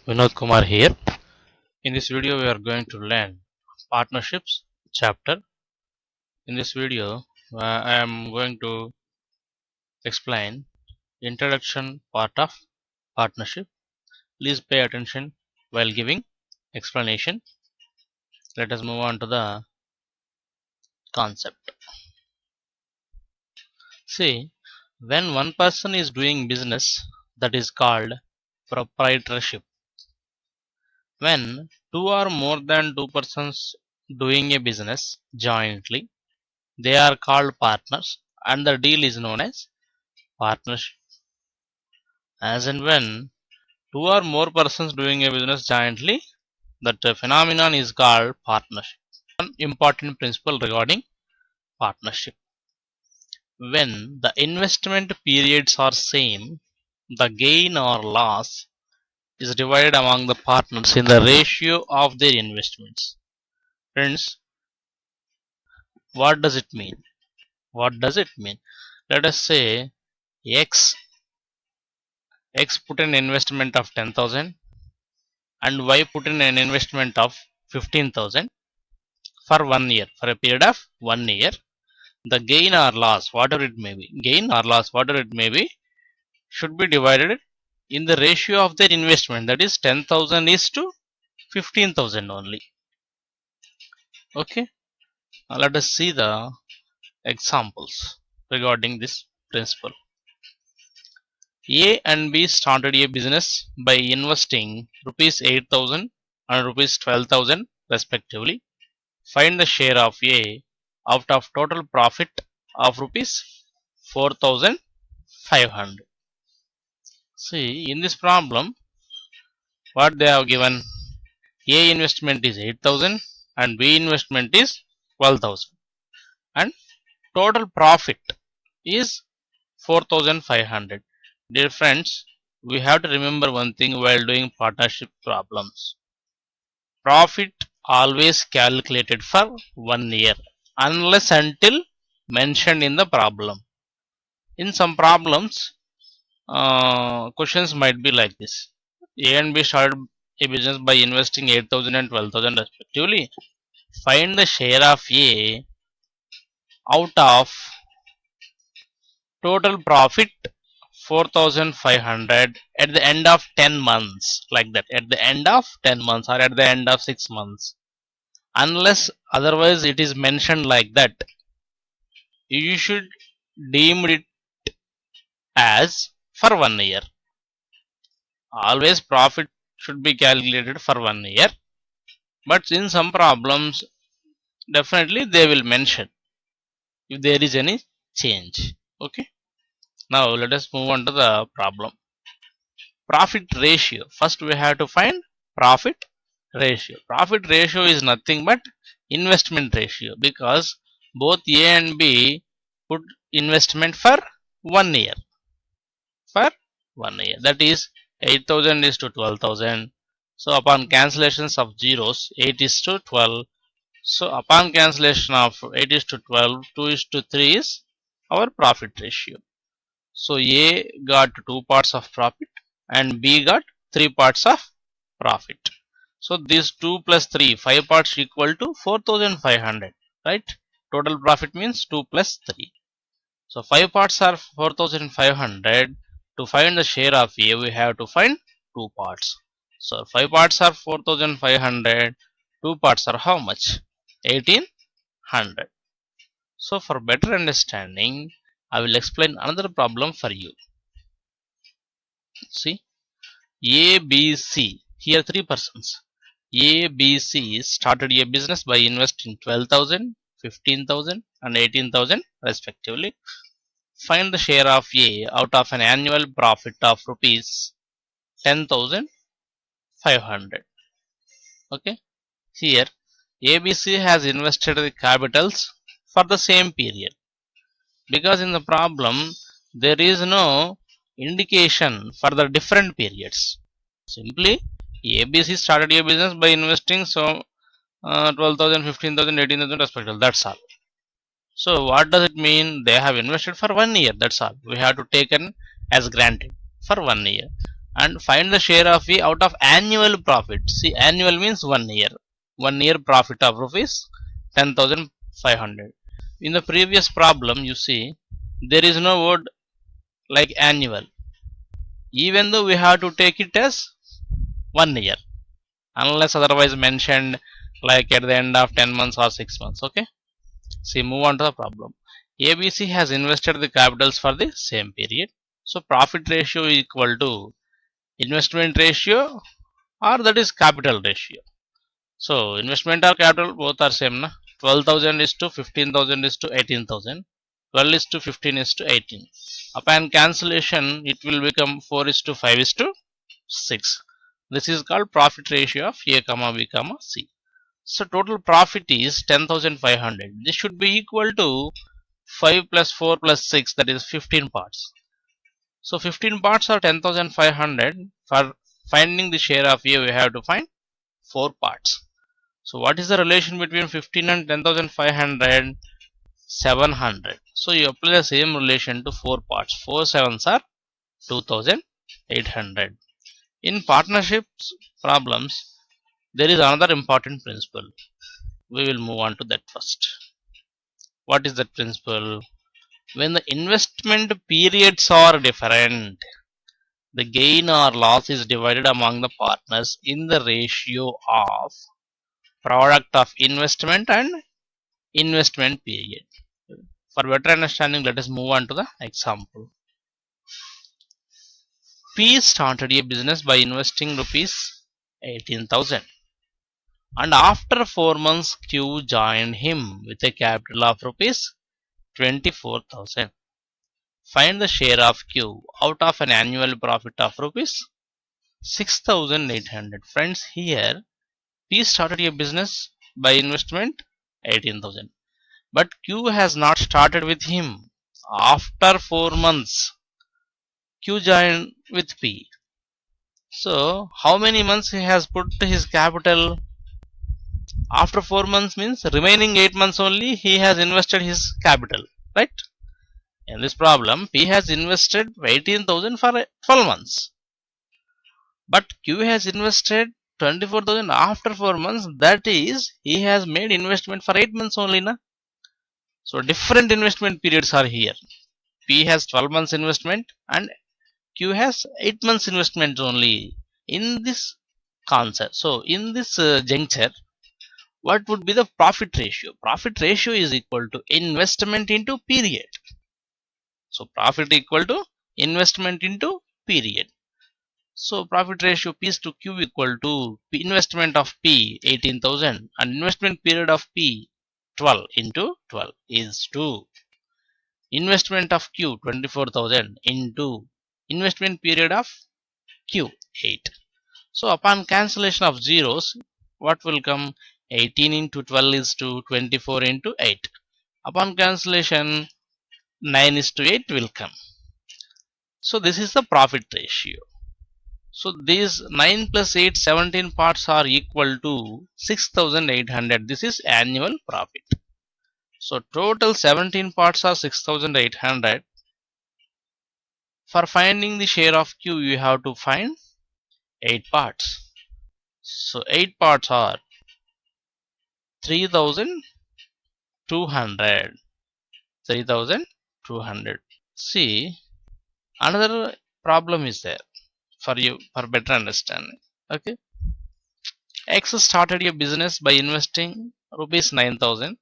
Vinod Kumar here. In this video, we are going to learn partnerships chapter. In this video, I am going to explain introduction part of partnership. Please pay attention while giving explanation. Let us move on to the concept. See, when one person is doing business, that is called proprietorship. When two or more than two persons doing a business jointly, they are called partners and the deal is known as partnership. As and when two or more persons doing a business jointly, that phenomenon is called partnership. One important principle regarding partnership. When the investment periods are same, the gain or loss is divided among the partners in the ratio of their investments. Friends, what does it mean? What does it mean? Let us say X put an investment of 10,000 and Y put in an investment of 15,000 for 1 year, for a period of 1 year. The gain or loss, whatever it may be, should be divided in the ratio of their investment, that is 10,000 is to 15,000 only. Okay, now let us see the examples regarding this principle. A and B started a business by investing rupees 8,000 and rupees 12,000 respectively. Find the share of A out of total profit of rupees 4,500. See, in this problem, what they have given, A investment is 8,000 and B investment is 12,000 and total profit is 4,500. Dear friends, we have to remember one thing while doing partnership problems. Profit always calculated for 1 year unless until mentioned in the problem. In some problems, questions might be like this. A and B started a business by investing 8,000 and 12,000 respectively. Find the share of A out of total profit 4,500 at the end of 10 months, like that, at the end of 10 months or at the end of 6 months. Unless otherwise it is mentioned like that, you should deem it as for 1 year. Always profit should be calculated for 1 year, but in some problems definitely they will mention if there is any change. Okay, now let us move on to the problem. Profit ratio. First we have to find profit ratio. Profit ratio is nothing but investment ratio, because both A and B put investment for 1 year. For 1 year, that is 8,000 is to 12,000. So upon cancellations of zeros, 8 is to 12. So upon cancellation of 8 is to 12, 2 is to 3 is our profit ratio. So A got 2 parts of profit and B got 3 parts of profit. So this 2 plus 3, 5 parts equal to 4,500, right? Total profit means 2 plus 3. So 5 parts are 4,500. To find the share of A, we have to find 2 parts. So 5 parts are 4,500. 2 parts are how much? 1,800. So for better understanding, I will explain another problem for you. See, A, B, C. Here 3 persons. A, B, C started a business by investing 12,000, 15,000 and 18,000 respectively. Find the share of A out of an annual profit of rupees 10,500. Okay. Here ABC has invested the capitals for the same period, because in the problem there is no indication for the different periods. Simply ABC started a business by investing 12,000, 15,000, 18,000 respectively. That's all. So what does it mean? They have invested for 1 year. That's all. We have to take it as granted for 1 year. and find the share of V out of annual profit. See, annual means 1 year. 1 year profit of rupees 10,500. In the previous problem, you see, there is no word like annual. Even though we have to take it as 1 year, unless otherwise mentioned like at the end of 10 months or 6 months. Okay. See, move on to the problem. ABC has invested the capitals for the same period. So profit ratio is equal to investment ratio, or that is capital ratio. So investment or capital both are same na. 12,000 is to 15,000 is to 18,000. 12 is to 15 is to 18. Upon cancellation, it will become 4 is to 5 is to 6. This is called profit ratio of A, B, C. So total profit is 10,500. This should be equal to 5 plus 4 plus 6, that is 15 parts. So 15 parts are 10,500. For finding the share of A, we have to find 4 parts. So what is the relation between 15 and 10,500? 700. So you apply the same relation to 4 parts. 4 sevens are 2,800. In partnerships problems, there is another important principle. We will move on to that first. What is that principle? When the investment periods are different, the gain or loss is divided among the partners in the ratio of product of investment and investment period. For better understanding, let us move on to the example. P started a business by investing rupees 18,000, and after 4 months Q joined him with a capital of rupees 24,000. Find the share of Q out of an annual profit of rupees 6,800. Friends, here P started a business by investment 18,000, but Q has not started with him. After 4 months Q joined with P. So how many months he has put his capital? After 4 months means remaining 8 months only he has invested his capital, right? In this problem, P has invested 18,000 for 12 months, but Q has invested 24,000 after 4 months. That is, he has made investment for 8 months only, na? So different investment periods are here. P has 12 months investment and Q has 8 months investment only in this concept. So in this juncture, what would be the profit ratio? Profit ratio is equal to investment into period. So profit equal to investment into period. So profit ratio P is to Q equal to investment of P 18,000 and investment period of P 12 into 12 is to investment of Q 24,000 into investment period of Q 8. So upon cancellation of zeros, what will come? 18 into 12 is to 24 into 8. Upon cancellation, 9 is to 8 will come. So this is the profit ratio. So these 9 plus 8, 17 parts are equal to 6,800. This is annual profit. So total 17 parts are 6,800. For finding the share of Q, you have to find 8 parts. So 8 parts are 3,200. 3,200. See, another problem is there for you for better understanding. Okay. X started a business by investing rupees 9,000.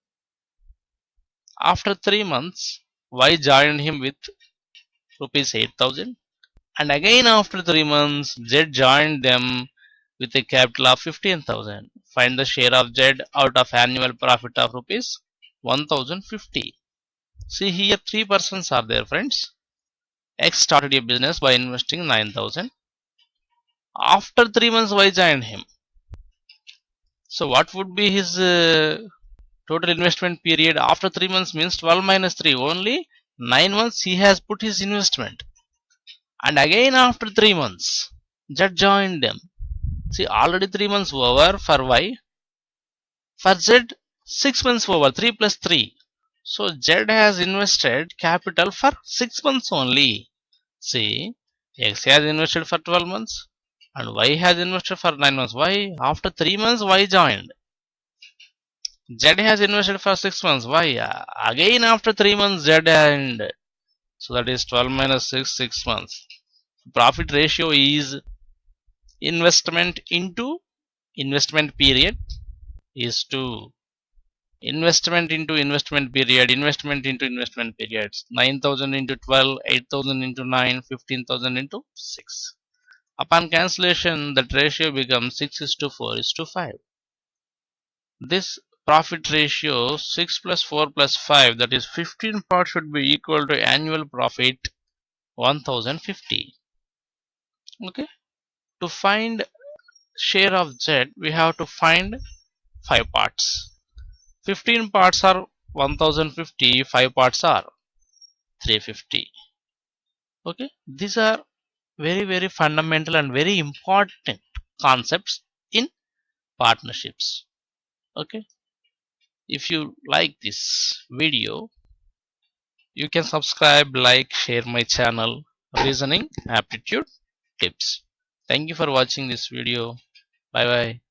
After 3 months, Y joined him with rupees 8,000. And again after 3 months, Z joined them with a capital of 15,000. Find the share of Z out of annual profit of rupees 1,050. See, here 3 persons are there, friends. X started a business by investing 9,000. After 3 months, Y joined him. So what would be his total investment period? After 3 months means 12 minus 3. Only 9 months he has put his investment. And again after 3 months, Z joined them. See, already 3 months over for Y. For Z, 6 months over. 3 plus 3. So Z has invested capital for 6 months only. See, X has invested for 12 months and Y has invested for 9 months. Why? After 3 months, Y joined. Z has invested for 6 months. Why? Again after 3 months, Z and so that is 12 minus 6, 6 months. Profit ratio is investment into investment period is to investment into investment period, investment into investment periods. 9,000 into 12, 8,000 into 9, 15,000 into 6. Upon cancellation, that ratio becomes 6 is to 4 is to 5. This profit ratio 6 plus 4 plus 5, that is 15 parts, should be equal to annual profit 1050. Okay. To find share of Z, we have to find 5 parts. 15 parts are 1050, 5 parts are 350. Okay. These are very fundamental and very important concepts in partnerships. Okay. If you like this video, you can subscribe, like, share my channel Reasoning Aptitude Tips. Thank you for watching this video. Bye bye.